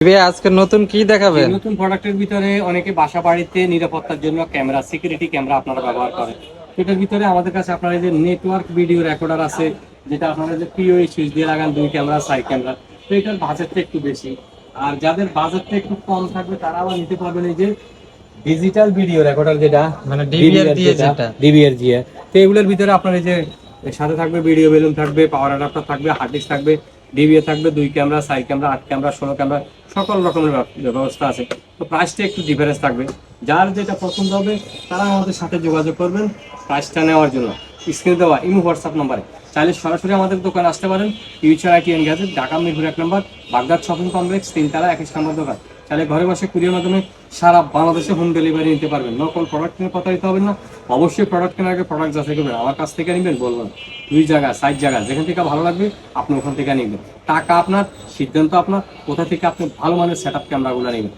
আজকে নতুন কি দেখাবেন? নতুন প্রোডাক্টের ভিতরে অনেকে বাসা বাড়িতে নিরাপত্তার জন্য ক্যামেরা, সিকিউরিটি ক্যামেরা আপনারা ব্যবহার করেন। এটার ভিতরে আমাদের কাছে আপনার এই যে নেটওয়ার্ক ভিডিও রেকর্ডার আছে, যেটা আপনারা যে পিওই সুইচ দিয়ে লাগান, 2 ক্যামেরা, সাইড ক্যামেরা। তো এটার বাজেটটা একটু বেশি। আর যাদের বাজেটটা একটু কম থাকবে তারা আবার নিতে পারবেন এই যে ডিজিটাল ভিডিও রেকর্ডার, যেটা মানে ডিভিআর দিয়ে যেটা। ডিভিআর দিয়ে। তো এগুলোর ভিতরে আপনার এই যে সাথে থাকবে ভিডিও বেলুন থাকবে, পাওয়ার অ্যাডাপ্টার থাকবে, হার্ড ডিস্ক থাকবে, ডিভিএ থাকবে, 2 camera, side camera, 8 camera, 16 camera, সকল রকমের ব্যবস্থা আছে। তো প্রাইসটা একটু ডিফারেন্স থাকবে। যার যেটা পছন্দ হবে তারা আমাদের সাথে যোগাযোগ করবেন প্রাইসটা নেওয়ার জন্য। স্ক্রিনে দেওয়া ইমো হোয়াটসঅ্যাপ নাম্বারে চাইলে সরাসরি আমাদের দোকানে আসতে পারেন। Future IT and gadget, Dhaka Mirpur 1 number, Baghdad shopping complex, 3 তলা, 21 নম্বর দোকান। তাহলে ঘরে বসে কুরিয়ার মাধ্যমে সারা বাংলাদেশে হোম ডেলিভারি নিতে পারবেন। নকল প্রোডাক্ট নিয়ে কথা দিতে হবে না। অবশ্যই প্রোডাক্ট কেনার আগে প্রোডাক্ট যাচাই করবেন। আমার কাছ থেকে নেবেন বলবেন 2 জায়গা, 6 জায়গা, যেখান থেকে ভালো লাগবে আপনি ওখান থেকে নেবেন। টাকা আপনার, সিদ্ধান্ত আপনার, কোথা থেকে আপনি ভালো মানের সেট আপ ক্যামেরাগুলো নেবেন।